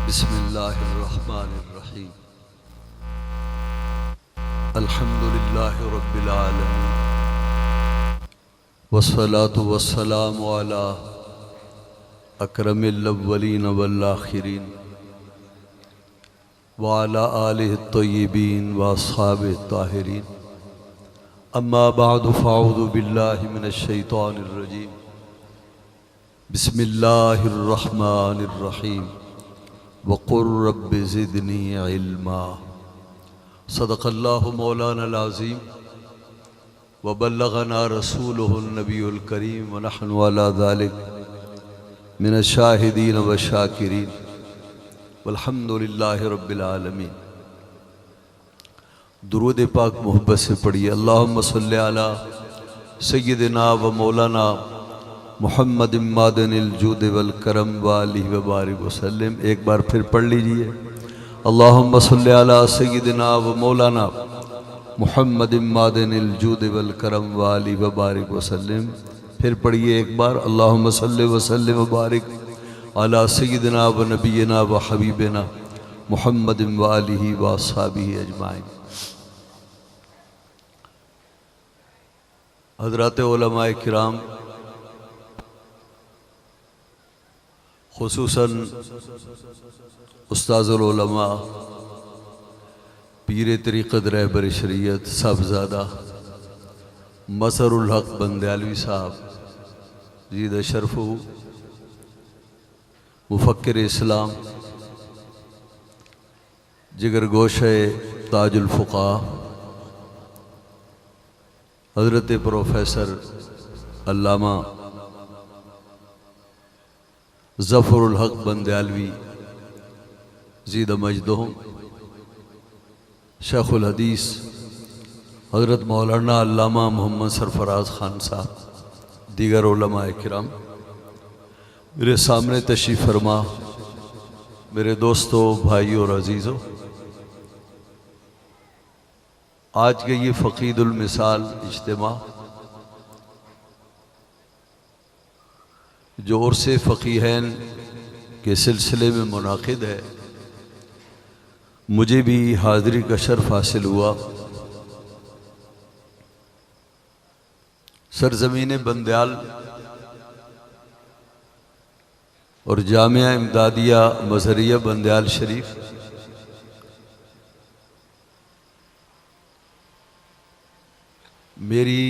بسم اللہ الرحمن الرحیم الحمد للہ رب العالمین والصلاة والسلام علی اکرم الاولین والآخرین وعلی آلہ الطیبین واصحابہ الطاہرین اما بعد فاعوذ باللہ من الشیطان الرجیم بسم اللہ الرحمن الرحیم وقل رب زدنی علما صدق اللہ مولانا العظیم وبلغنا رسولہ النبی الکریم ونحن علی ذلک من الشاہدین والشاکرین والحمد للہ رب العالمین۔ درود پاک محبت سے پڑھیے اللہم صلی علی سیدنا و مولانا محمد مادن الجود والکرم والہ وبارک وسلم۔ ایک بار پھر پڑھ لیجئے اللہم صلی علی سیدنا و مولانا محمد مادن الجود والکرم والہ وبارک وسلم۔ پھر پڑھیے ایک بار اللہم صلی وسلم وبارک علی سیدنا و نبینا و حبیبنا محمد والہ واصحابہ اجمعین۔ حضرات علماء کرام، خصوصاً استاذ العلماء پیر طریقت رہبر شریعت صاحبزادہ مظہر الحق بندیالوی صاحب زید شرفہ، مفکر اسلام، جگر گوشہ تاج الفقہاء حضرت پروفیسر علامہ ظفر الحق بندیالوی زید مجدہم، شیخ الحدیث حضرت مولانا علامہ محمد سرفراز خان صاحب، دیگر علماء کرام، میرے سامنے تشریف فرما میرے دوستوں، بھائیوں اور عزیزوں، آج کے یہ فقید المثال اجتماع جو عرس فقیہین کے سلسلے میں منعقد ہے، مجھے بھی حاضری کا شرف حاصل ہوا۔ سرزمین بندیال اور جامعہ امدادیہ مظہریہ بندیال شریف میری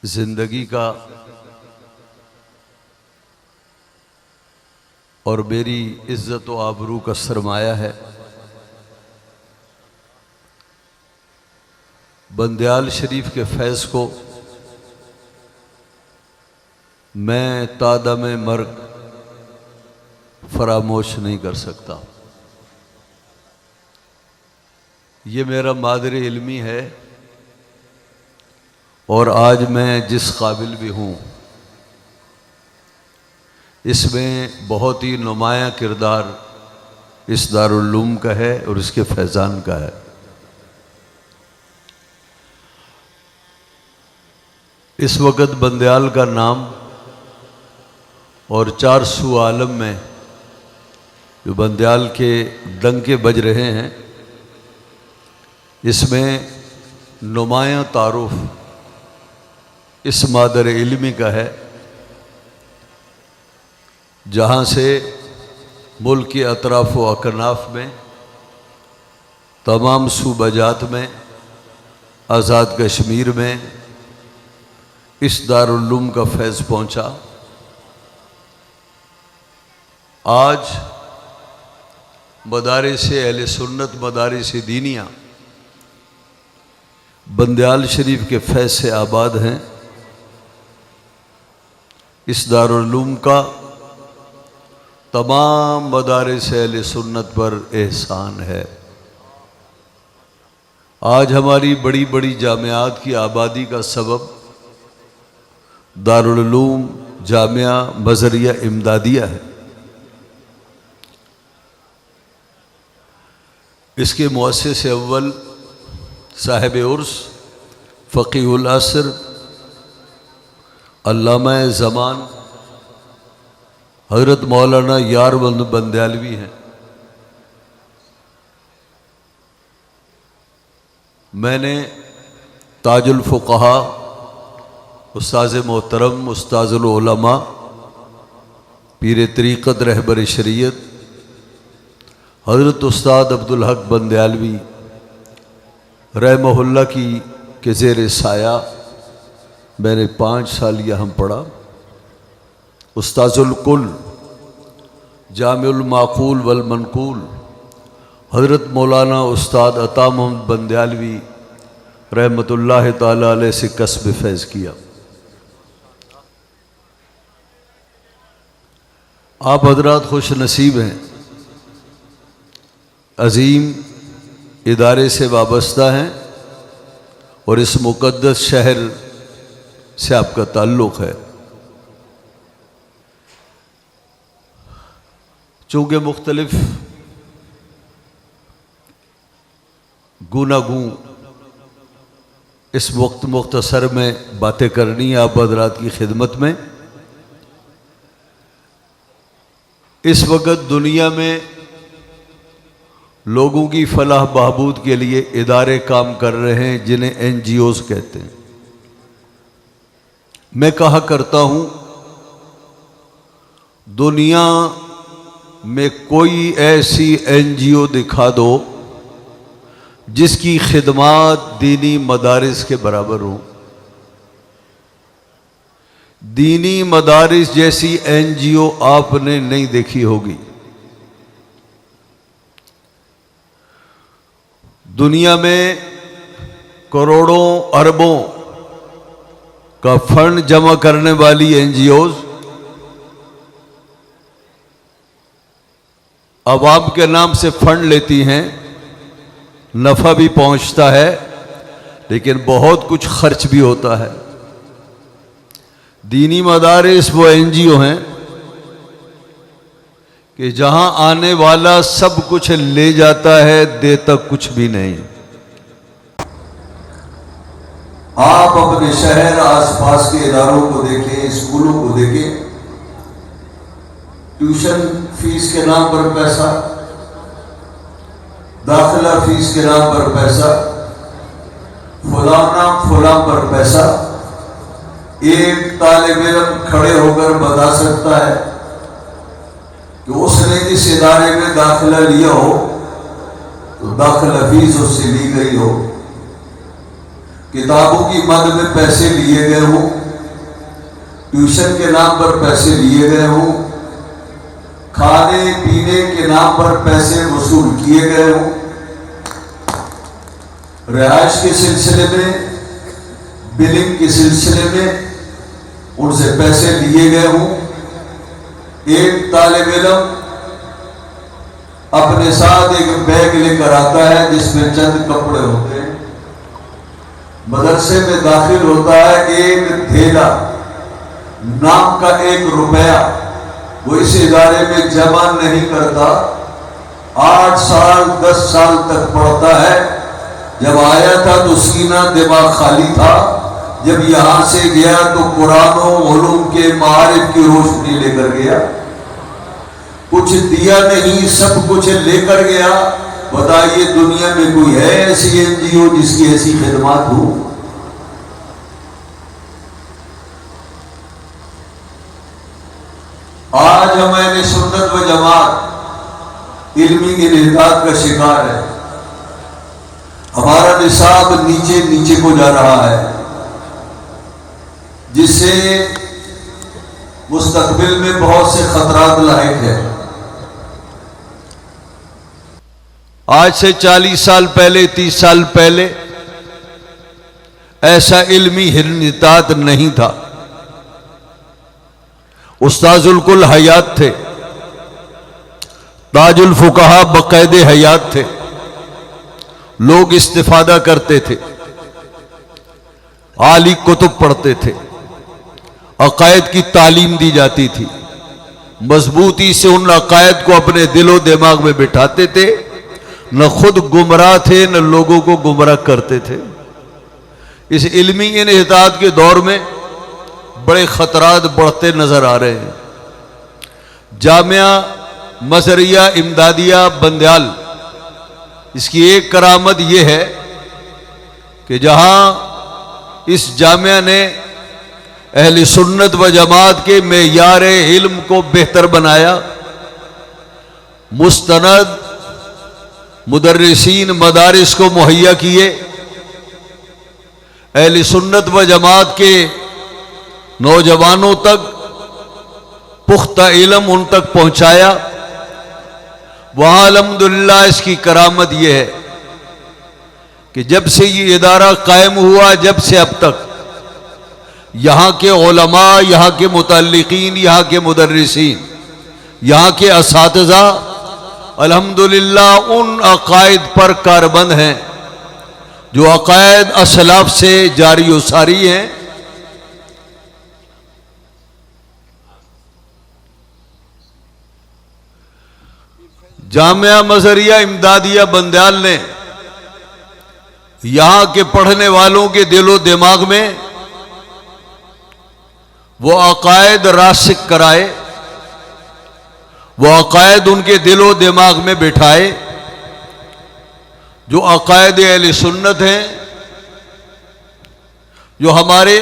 زندگی کا اور میری عزت و آبرو کا سرمایہ ہے۔ بندیال شریف کے فیض کو میں تا دم مرگ فراموش نہیں کر سکتا۔ یہ میرا مادر علمی ہے، اور آج میں جس قابل بھی ہوں، اس میں بہت ہی نمایاں کردار اس دارالعلوم کا ہے اور اس کے فیضان کا ہے۔ اس وقت بندیال کا نام اور چار سو عالم میں جو بندیال کے ڈنکے بج رہے ہیں، اس میں نمایاں تعارف اس مادر علمی کا ہے، جہاں سے ملک کے اطراف و اکناف میں، تمام صوبہ جات میں، آزاد کشمیر میں اس دارالعلوم کا فیض پہنچا۔ آج مدارس اہل سنت، مدارس دینیہ بندیال شریف کے فیض سے آباد ہیں۔ اس دارالعلوم کا تمام مدارس اہل سنت پر احسان ہے۔ آج ہماری بڑی بڑی جامعات کی آبادی کا سبب دارالعلوم جامعہ مظہریہ امدادیہ ہے۔ اس کے مؤسس اول صاحب عرس فقیہ العصر علامہ زمان حضرت مولانا یاربند بندیالوی ہیں. میں نے تاج الفقہا، استاذ محترم، استاذ العلماء، پیر طریقت، رہبر شریعت حضرت استاد عبدالحق بندیالوی رحمہ اللہ کی کے زیر سایہ میں نے 5 سال یہاں پڑھا. استاذ الکل، جامع المعقول والمنقول حضرت مولانا استاد عطا محمد بندیالوی رحمۃ اللہ تعالی علیہ سے کسب فیض کیا. آپ حضرات خوش نصیب ہیں، عظیم ادارے سے وابستہ ہیں اور اس مقدس شہر سے آپ کا تعلق ہے. چونکہ مختلف گوناگوں اس وقت مختصر میں باتیں کرنی ہیں آپ حضرات کی خدمت میں. اس وقت دنیا میں لوگوں کی فلاح بہبود کے لیے ادارے کام کر رہے ہیں جنہیں NGOs کہتے ہیں. میں کہا کرتا ہوں دنیا میں کوئی ایسی NGO دکھا دو جس کی خدمات دینی مدارس کے برابر ہوں. دینی مدارس جیسی NGO آپ نے نہیں دیکھی ہوگی. دنیا میں کروڑوں اربوں کا فنڈ جمع کرنے والی NGOs عوام کے نام سے فنڈ لیتی ہیں، نفع بھی پہنچتا ہے لیکن بہت کچھ خرچ بھی ہوتا ہے. دینی مدارس وہ NGO ہیں کہ جہاں آنے والا سب کچھ لے جاتا ہے، دیتا کچھ بھی نہیں. آپ اپنے شہر آس پاس کے اداروں کو دیکھیں، اسکولوں کو دیکھیں، ٹیوشن فیس کے نام پر پیسہ، داخلہ فیس کے نام پر پیسہ، فلاں پر پیسہ. ایک طالب علم کھڑے ہو کر بتا سکتا ہے کہ اس نے اس ادارے میں داخلہ لیا ہو تو داخلہ فیس اس سے لی گئی ہو، کتابوں کی مد میں پیسے لیے گئے ہوں، ٹیوشن کے نام پر پیسے لیے گئے ہوں، کھانے پینے کے نام پر پیسے وصول کیے گئے ہوں، رہائش کے سلسلے میں، بلنگ کے سلسلے میں ان سے پیسے لیے گئے ہوں. ایک طالب علم اپنے ساتھ ایک بیگ لے کر آتا ہے جس میں چند کپڑے ہوتے ہیں، مدرسے میں داخل ہوتا ہے، ایک تھیلا نام کا 1 روپیہ وہ اس ادارے میں جمع نہیں کرتا. 8 سال 10 سال تک پڑھتا ہے. جب آیا تھا تو سینہ دماغ خالی تھا، جب یہاں سے گیا تو قرآن و علوم کے معارف کی روشنی لے کر گیا. کچھ دیا نہیں، سب کچھ لے کر گیا. بتائیے دنیا میں کوئی ہے ایسی NGO جس کی ایسی خدمات ہو؟ آج ہمیں سنت و جماعت علمی انحطاط کا شکار ہے. ہمارا نصاب نیچے نیچے کو جا رہا ہے، جس سے مستقبل میں بہت سے خطرات لاحق ہیں. آج سے 40 سال پہلے، 30 سال پہلے ایسا علمی انحطاط نہیں تھا. استاذ الکل حیات تھے، تاج الفقہا باقاعد حیات تھے، لوگ استفادہ کرتے تھے، عالی کتب پڑھتے تھے، عقائد کی تعلیم دی جاتی تھی، مضبوطی سے ان عقائد کو اپنے دل و دماغ میں بٹھاتے تھے. نہ خود گمراہ تھے نہ لوگوں کو گمراہ کرتے تھے. اس علمی انحطاط کے دور میں بڑے خطرات بڑھتے نظر آ رہے ہیں. جامعہ مظہریہ امدادیہ بندیال، اس کی ایک کرامت یہ ہے کہ جہاں اس جامعہ نے اہل سنت و جماعت کے معیار علم کو بہتر بنایا، مستند مدرسین مدارس کو مہیا کیے، اہل سنت و جماعت کے نوجوانوں تک پختہ علم ان تک پہنچایا، وہاں الحمدللہ اس کی کرامت یہ ہے کہ جب سے یہ ادارہ قائم ہوا، جب سے اب تک یہاں کے علماء، یہاں کے متعلقین، یہاں کے مدرسین، یہاں کے اساتذہ الحمدللہ ان عقائد پر کاربند ہیں جو عقائد اسلاف سے جاری و ساری ہیں۔ جامعہ مظہریہ امدادیہ بندیال نے یہاں کے پڑھنے والوں کے دل و دماغ میں وہ عقائد راسخ کرائے، وہ عقائد ان کے دل و دماغ میں بٹھائے جو عقائد اہل سنت ہیں، جو ہمارے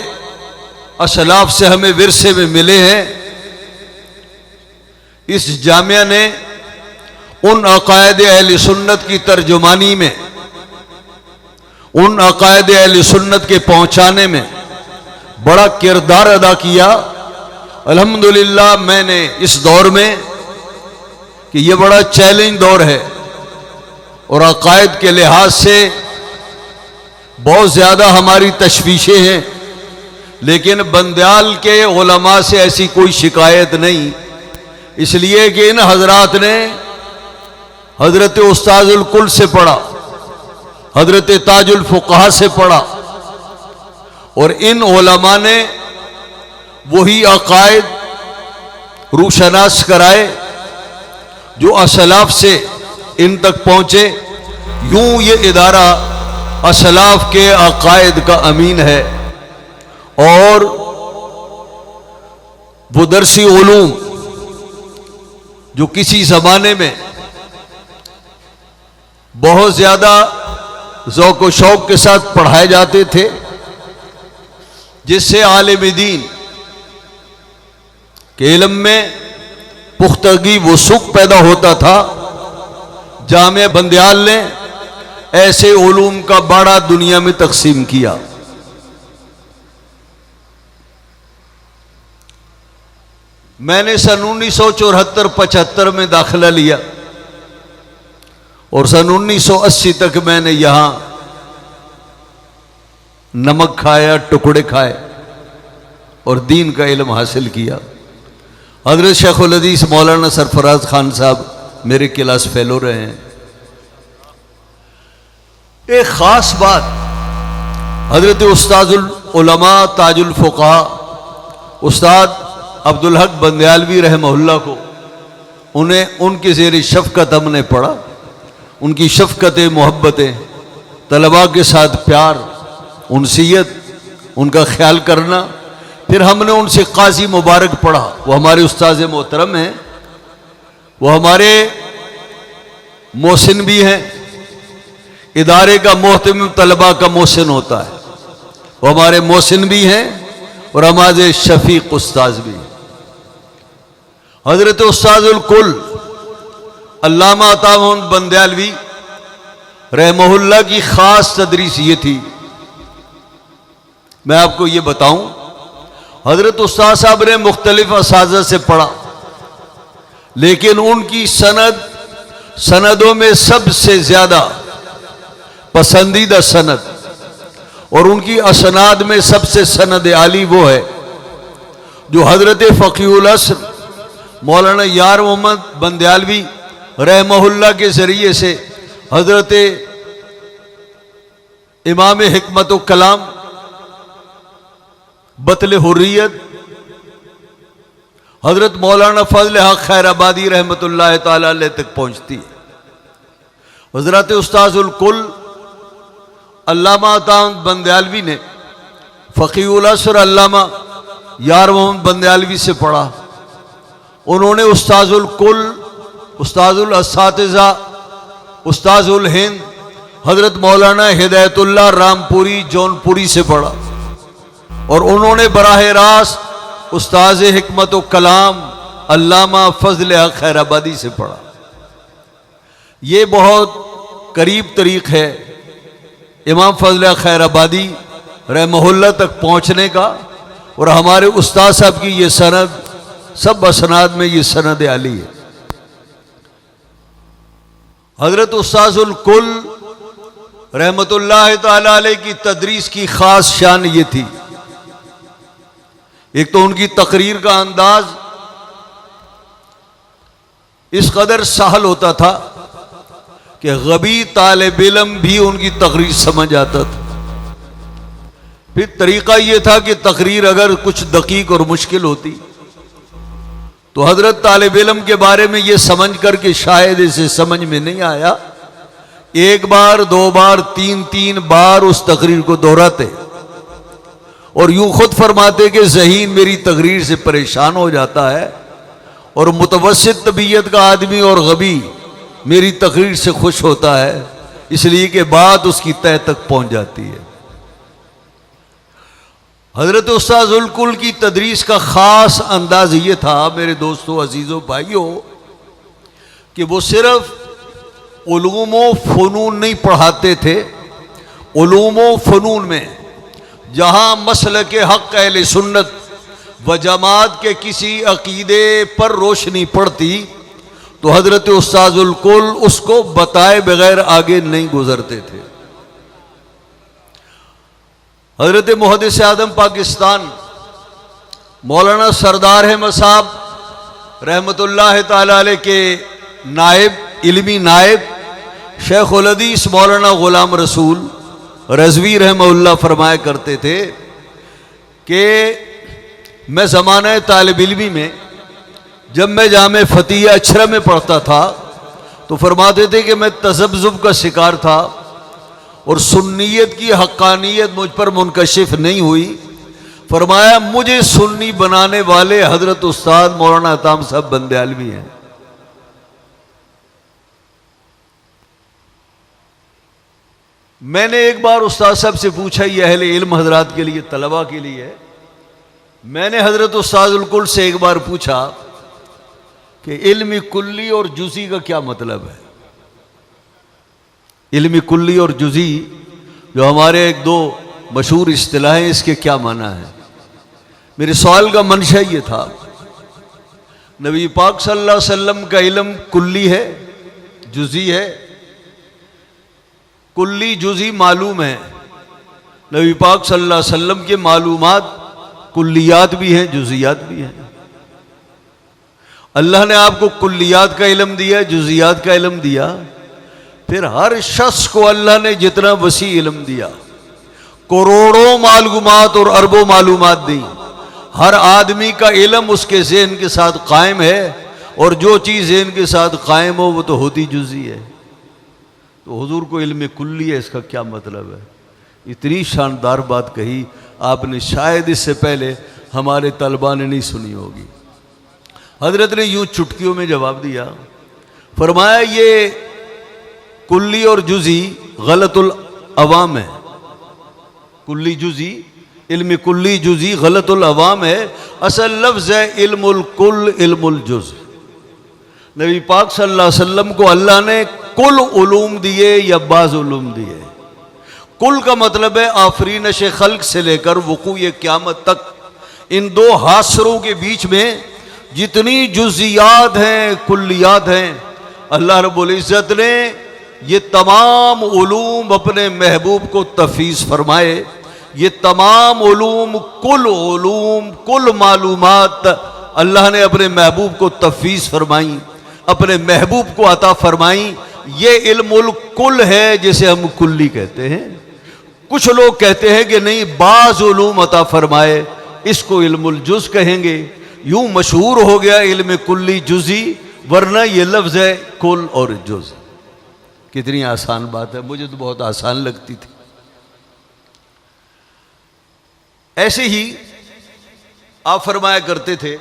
اسلاف سے ہمیں ورثے میں ملے ہیں۔ اس جامعہ نے ان عقائد اہل سنت کی ترجمانی میں، ان عقائد اہل سنت کے پہنچانے میں بڑا کردار ادا کیا۔ الحمدللہ میں نے اس دور میں کہ یہ بڑا چیلنج دور ہے اور عقائد کے لحاظ سے بہت زیادہ ہماری تشویشیں ہیں، لیکن بندیال کے علماء سے ایسی کوئی شکایت نہیں، اس لیے کہ ان حضرات نے حضرت استاذ الکل سے پڑھا، حضرت تاج الفقہا سے پڑھا، اور ان علماء نے وہی عقائد روشناس کرائے جو اسلاف سے ان تک پہنچے۔ یوں یہ ادارہ اسلاف کے عقائد کا امین ہے، اور وہ درسی علوم جو کسی زمانے میں بہت زیادہ ذوق و شوق کے ساتھ پڑھائے جاتے تھے، جس سے عالم دین کے علم میں پختگی وثوق پیدا ہوتا تھا، جامعہ بندیال نے ایسے علوم کا باڑا دنیا میں تقسیم کیا۔ میں نے سن 1974-75 میں داخلہ لیا، اور سن 1980 تک میں نے یہاں نمک کھایا، ٹکڑے کھائے اور دین کا علم حاصل کیا۔ حضرت شیخ الحدیث مولانا سرفراز خان صاحب میرے کلاس فیلو رہے ہیں۔ ایک خاص بات حضرت استاذ العلماء تاج الفقہا استاد عبدالحق بندیالوی رحمہ اللہ کو، انہیں ان کی زیر شفقت ہم نے پڑھا، ان کی شفقتیں، محبتیں، طلباء کے ساتھ پیار، انسیت، ان کا خیال کرنا۔ پھر ہم نے ان سے قاضی مبارک پڑھا، وہ ہمارے استاذ محترم ہیں، وہ ہمارے محسن بھی ہیں، ادارے کا محتمم طلباء کا محسن ہوتا ہے، وہ ہمارے محسن بھی ہیں اور ہمارے شفیق استاذ بھی۔ حضرت استاذ الکل علامہ عطا محمد بندیالوی رحمہ اللہ کی خاص تدریس یہ تھی، میں آپ کو یہ بتاؤں، حضرت استاد صاحب نے مختلف اساتذہ سے پڑھا، لیکن ان کی سندوں میں سب سے زیادہ پسندیدہ سند اور ان کی اسناد میں سب سے سند عالی وہ ہے جو حضرت فقیہ العصر مولانا یار محمد بندیالوی رحمہ اللہ کے ذریعے سے حضرت امام حکمت و کلام بطل حریت حضرت مولانا فضل حق خیر آبادی رحمت اللہ تعالی علیہ تک پہنچتی ہے۔ حضرت استاذ الکل علامہ عطا محمد بندیالوی نے فقیہ العصر علامہ یار محمد بندیالوی سے پڑھا، انہوں نے استاذ الکل، استاذ الاساتذہ، استاذ الہند حضرت مولانا ہدایت اللہ رامپوری جونپوری سے پڑھا، اور انہوں نے براہ راست استاذ حکمت و کلام علامہ فضل حق خیر آبادی سے پڑھا۔ یہ بہت قریب طریق ہے امام فضل حق خیر آبادی رحمہ اللہ تک پہنچنے کا، اور ہمارے استاد صاحب کی یہ سند سب اسناد میں یہ سند عالی ہے۔ حضرت استاذ الکل رحمت اللہ تعالی علیہ کی تدریس کی خاص شان یہ تھی، ایک تو ان کی تقریر کا انداز اس قدر سہل ہوتا تھا کہ غبی طالب علم بھی ان کی تقریر سمجھ آتا تھا۔ پھر طریقہ یہ تھا کہ تقریر اگر کچھ دقیق اور مشکل ہوتی تو حضرت طالب علم کے بارے میں یہ سمجھ کر کہ شاید اسے سمجھ میں نہیں آیا، ایک بار، دو بار، تین بار اس تقریر کو دہراتے، اور یوں خود فرماتے کہ ذہین میری تقریر سے پریشان ہو جاتا ہے، اور متوسط طبیعت کا آدمی اور غبی میری تقریر سے خوش ہوتا ہے، اس لیے کہ بات اس کی تہ تک پہنچ جاتی ہے۔ حضرت استاذ الکل کی تدریس کا خاص انداز یہ تھا میرے دوستو، عزیزو، بھائیو، کہ وہ صرف علوم و فنون نہیں پڑھاتے تھے، علوم و فنون میں جہاں مسلک حق اہل سنت و جماعت کے کسی عقیدے پر روشنی پڑتی تو حضرت استاذ الکل اس کو بتائے بغیر آگے نہیں گزرتے تھے۔ حضرت محدث اعظم پاکستان مولانا سردار احمد صاحب رحمت اللہ تعالی علیہ کے نائب، علمی نائب شیخ الحدیث مولانا غلام رسول رضوی رحمہ اللہ فرمایا کرتے تھے کہ میں زمانہ طالب علمی میں جب میں جامع فتح اچھرا میں پڑھتا تھا تو فرماتے تھے کہ میں تذبذب کا شکار تھا اور سنیت کی حقانیت مجھ پر منکشف نہیں ہوئی۔ فرمایا مجھے سنی بنانے والے حضرت استاد مولانا عطام صاحب بندیالوی ہیں۔ میں نے ایک بار استاد صاحب سے پوچھا، یہ اہل علم حضرات کے لیے، طلباء کے لیے، میں نے حضرت استاد الکل سے ایک بار پوچھا کہ علم کلی اور جزی کا کیا مطلب ہے؟ علم کلی اور جزی جو ہمارے ایک دو مشہور اصطلاحیں، اس کے کیا معنی ہیں؟ میرے سوال کا منشا یہ تھا، نبی پاک صلی اللہ علیہ وسلم کا علم کلی ہے، جزی ہے؟ کلی جزی معلوم ہے، نبی پاک صلی اللہ علیہ وسلم کے معلومات کلیات بھی ہیں، جزیات بھی ہیں۔ اللہ نے آپ کو کلیات کا علم دیا، جزیات کا علم دیا، پھر ہر شخص کو اللہ نے جتنا وسیع علم دیا، کروڑوں معلومات اور اربوں معلومات دی، ہر آدمی کا علم اس کے ذہن کے ساتھ قائم ہے، اور جو چیز ذہن کے ساتھ قائم ہو وہ تو ہوتی جزی ہے۔ تو حضور کو علم کلی ہے، اس کا کیا مطلب ہے؟ اتنی شاندار بات کہی آپ نے، شاید اس سے پہلے ہمارے طلباء نے نہیں سنی ہوگی۔ حضرت نے یوں چٹکیوں میں جواب دیا، فرمایا یہ کلی اور جزی غلط العوام ہے، کلی جزی، علم کلی جزی غلط العوام ہے، اصل لفظ ہے علم الکل علم الجز۔ نبی پاک صلی اللہ علیہ وسلم کو اللہ نے کل علوم دیے یا بعض علوم دیے؟ کل کا مطلب ہے آفرینش خلق سے لے کر وقوع قیامت تک، ان دو حاصروں کے بیچ میں جتنی جزیات ہیں، کلیات ہیں، اللہ رب العزت نے یہ تمام علوم اپنے محبوب کو تفویض فرمائے۔ یہ تمام علوم، کل معلومات اللہ نے اپنے محبوب کو تفویض فرمائیں، اپنے محبوب کو عطا فرمائیں۔ یہ علم الکل ہے جسے ہم کلی کہتے ہیں۔ کچھ لوگ کہتے ہیں کہ نہیں، بعض علوم عطا فرمائے، اس کو علم الجز کہیں گے۔ یوں مشہور ہو گیا علم کلی جزی، ورنہ یہ لفظ ہے کل اور جز۔ کتنی آسان بات ہے، مجھے تو بہت آسان لگتی تھی۔ ایسے ہی آپ فرمایا کرتے تھے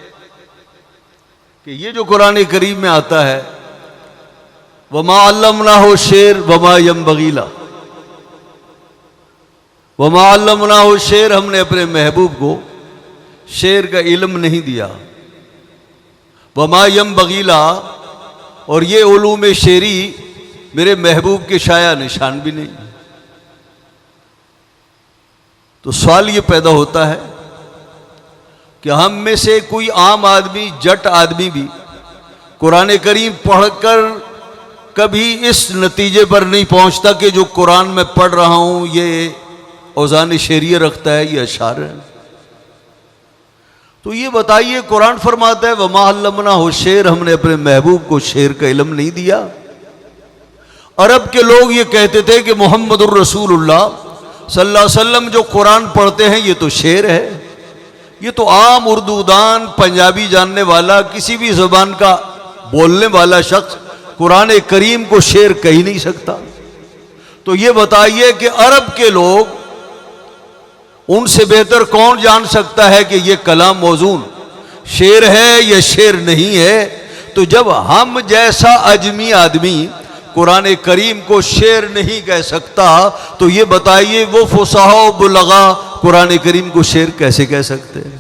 کہ یہ جو قرآن کریم میں آتا ہے وما علمناہ الشعر وما ينبغی لہ، وما علمناہ الشعر، ہم نے اپنے محبوب کو شعر کا علم نہیں دیا، وما ينبغی لہ، اور یہ علوم شعری میرے محبوب کے شایع نشان بھی نہیں۔ تو سوال یہ پیدا ہوتا ہے کہ ہم میں سے کوئی عام آدمی، جٹ آدمی بھی قرآن کریم پڑھ کر کبھی اس نتیجے پر نہیں پہنچتا کہ جو قرآن میں پڑھ رہا ہوں یہ اوزان شعریہ رکھتا ہے، یہ اشعار ہے۔ تو یہ بتائیے، قرآن فرماتا ہے وما علمناہ الشعر، ہم نے اپنے محبوب کو شعر کا علم نہیں دیا۔ عرب کے لوگ یہ کہتے تھے کہ محمد الرسول اللہ صلی اللہ علیہ وسلم جو قرآن پڑھتے ہیں یہ تو شعر ہے، یہ تو عام اردو دان، پنجابی جاننے والا، کسی بھی زبان کا بولنے والا شخص قرآن کریم کو شعر کہہ نہیں سکتا۔ تو یہ بتائیے کہ عرب کے لوگ، ان سے بہتر کون جان سکتا ہے کہ یہ کلام موزون شعر ہے یا شعر نہیں ہے؟ تو جب ہم جیسا اجمی آدمی قرآن کریم کو شعر نہیں کہہ سکتا تو یہ بتائیے وہ فصحاء و بلغاء قرآن کریم کو شعر کیسے کہہ سکتے ہیں؟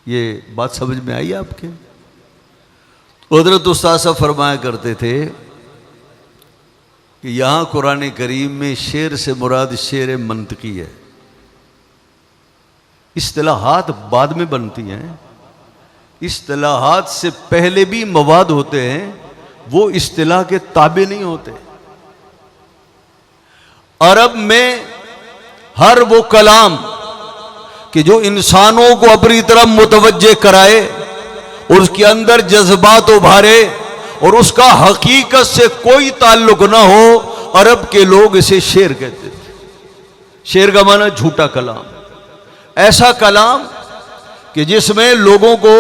یہ بات سمجھ میں آئی آپ کے؟ حضرت استاد صاحب فرمایا کرتے تھے کہ یہاں قرآن کریم میں شعر سے مراد شعر منطقی ہے، اصطلاحات بعد میں بنتی ہیں، اصطلاحات سے پہلے بھی مواد ہوتے ہیں، وہ اصطلاح کے تابع نہیں ہوتے۔ عرب میں ہر وہ کلام کہ جو انسانوں کو اپنی طرف متوجہ کرائے، اور اس کے اندر جذبات ابھارے اور اس کا حقیقت سے کوئی تعلق نہ ہو، عرب کے لوگ اسے شعر کہتے تھے۔ شعر کا معنی جھوٹا کلام، ایسا کلام کہ جس میں لوگوں کو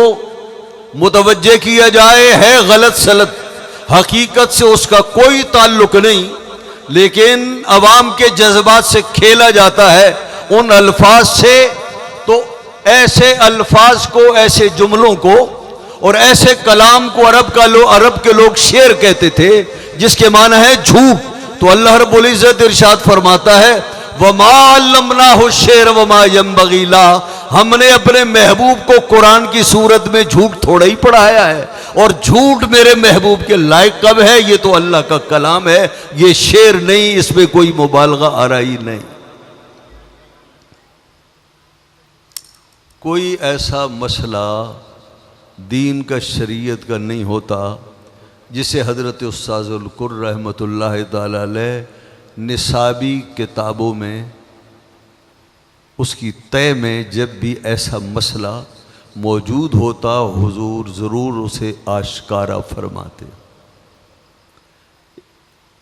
متوجہ کیا جائے ہے غلط سلط، حقیقت سے اس کا کوئی تعلق نہیں، لیکن عوام کے جذبات سے کھیلا جاتا ہے ان الفاظ سے۔ تو ایسے الفاظ کو، ایسے جملوں کو اور ایسے کلام کو عرب کے لوگ شعر کہتے تھے، جس کے معنی ہے جھوٹ۔ تو اللہ رب العزت ارشاد فرماتا ہے وَمَا عَلَّمْنَاهُ الشِّعْرَ وَمَا يَنبَغِي لَهُ، ہم نے اپنے محبوب کو قرآن کی صورت میں جھوٹ تھوڑا ہی پڑھایا ہے، اور جھوٹ میرے محبوب کے لائق کب ہے؟ یہ تو اللہ کا کلام ہے، یہ شعر نہیں، اس میں کوئی مبالغہ آرائی نہیں۔ کوئی ایسا مسئلہ دین کا، شریعت کا نہیں ہوتا جسے حضرت استاذ القر رحمۃ اللہ تعالی علیہ نصابی کتابوں میں، اس کی طے میں جب بھی ایسا مسئلہ موجود ہوتا حضور ضرور اسے آشکارا فرماتے۔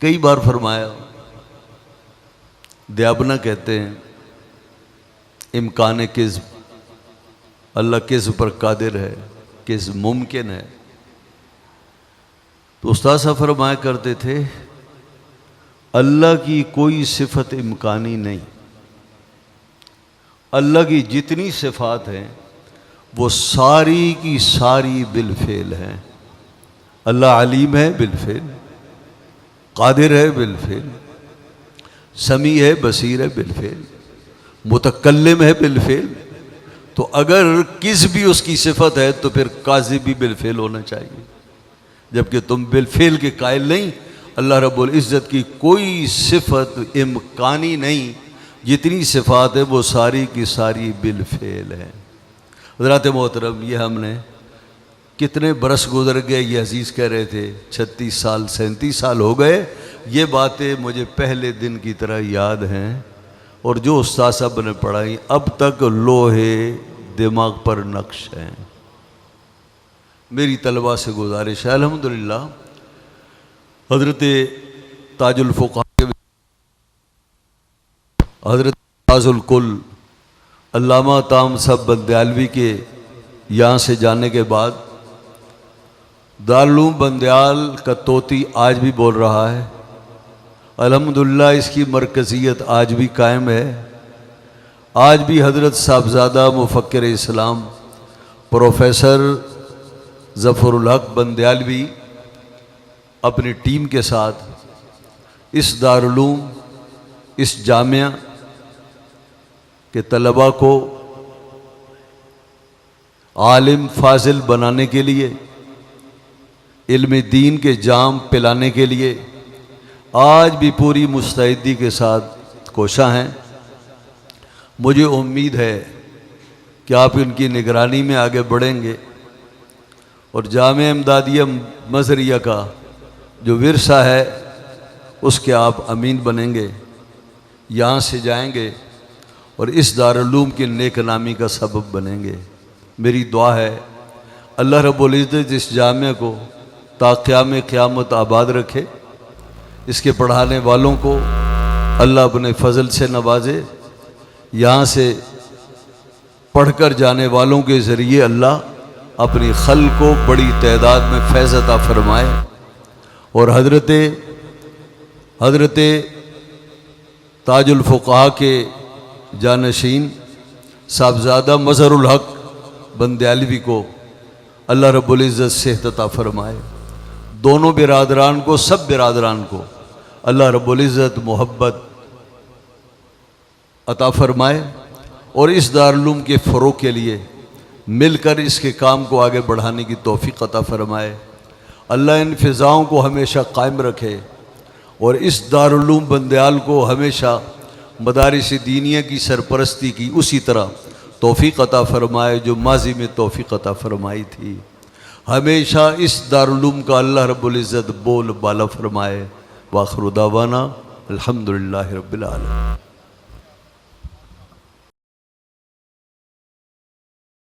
کئی بار فرمایا، دیابنا کہتے ہیں امکان کذب، اللہ کذب پر قادر ہے، کذب ممکن ہے۔ تو استاد صاحب فرمایا کرتے تھے اللہ کی کوئی صفت امکانی نہیں، اللہ کی جتنی صفات ہیں وہ ساری کی ساری بالفعل ہیں۔ اللہ علیم ہے بالفعل، قادر ہے بالفعل، سمیع ہے، بصیر ہے بالفعل، متکلم ہے بالفعل۔ تو اگر کس بھی اس کی صفت ہے تو پھر کاذب بھی بالفعل ہونا چاہیے، جبکہ تم بالفعل کے قائل نہیں۔ اللہ رب العزت کی کوئی صفت امکانی نہیں، جتنی صفات ہے وہ ساری کی ساری بالفعل ہے۔ حضرات محترم، یہ ہم نے کتنے برس گزر گئے، یہ عزیز کہہ رہے تھے 36 سال 37 سال ہو گئے، یہ باتیں مجھے پہلے دن کی طرح یاد ہیں، اور جو استاد صاحب نے پڑھائی اب تک لوہے دماغ پر نقش ہیں۔ میری طلبہ سے گزارش ہے، الحمدللہ حضرت تاج الفقہاء حضرت تاج الکل علامہ تام صاحب بندیالوی کے یہاں سے جانے کے بعد دارالعلوم بندیال کا طوطی آج بھی بول رہا ہے، الحمدللہ اس کی مرکزیت آج بھی قائم ہے۔ آج بھی حضرت صاحبزادہ مفکر اسلام پروفیسر ظفر الحق بندیالوی اپنی ٹیم کے ساتھ اس دارالعلوم، اس جامعہ کے طلباء کو عالم فاضل بنانے کے لیے، علم دین کے جام پلانے کے لیے آج بھی پوری مستعدی کے ساتھ کوشاں ہیں۔ مجھے امید ہے کہ آپ ان کی نگرانی میں آگے بڑھیں گے اور جامعہ امدادیہ مظہریہ کا جو ورثہ ہے اس کے آپ امین بنیں گے، یہاں سے جائیں گے اور اس دارالعلوم کی نیک نامی کا سبب بنیں گے۔ میری دعا ہے اللہ رب العزت اس جامعہ کو تا قیام قیامت آباد رکھے، اس کے پڑھانے والوں کو اللہ اپنے فضل سے نوازے، یہاں سے پڑھ کر جانے والوں کے ذریعے اللہ اپنی خلق کو بڑی تعداد میں فیض عطا فرمائے، اور حضرت تاج الفقہاء کے جانشین صاحبزادہ مظہر الحق بندیالوی کو اللہ رب العزت صحت عطا فرمائے، دونوں برادران کو، سب برادران کو اللہ رب العزت محبت عطا فرمائے، اور اس دارالعلوم کے فروغ کے لیے مل کر اس کے کام کو آگے بڑھانے کی توفیق عطا فرمائے۔ اللہ ان فضاؤں کو ہمیشہ قائم رکھے اور اس دارالعلوم بندیال کو ہمیشہ مدارس دینیہ کی سرپرستی کی اسی طرح توفیق عطا فرمائے جو ماضی میں توفیق عطا فرمائی تھی۔ ہمیشہ اس دارالعلوم کا اللہ رب العزت بول بالا فرمائے۔ وآخر دعوانا الحمدللہ رب العالمین۔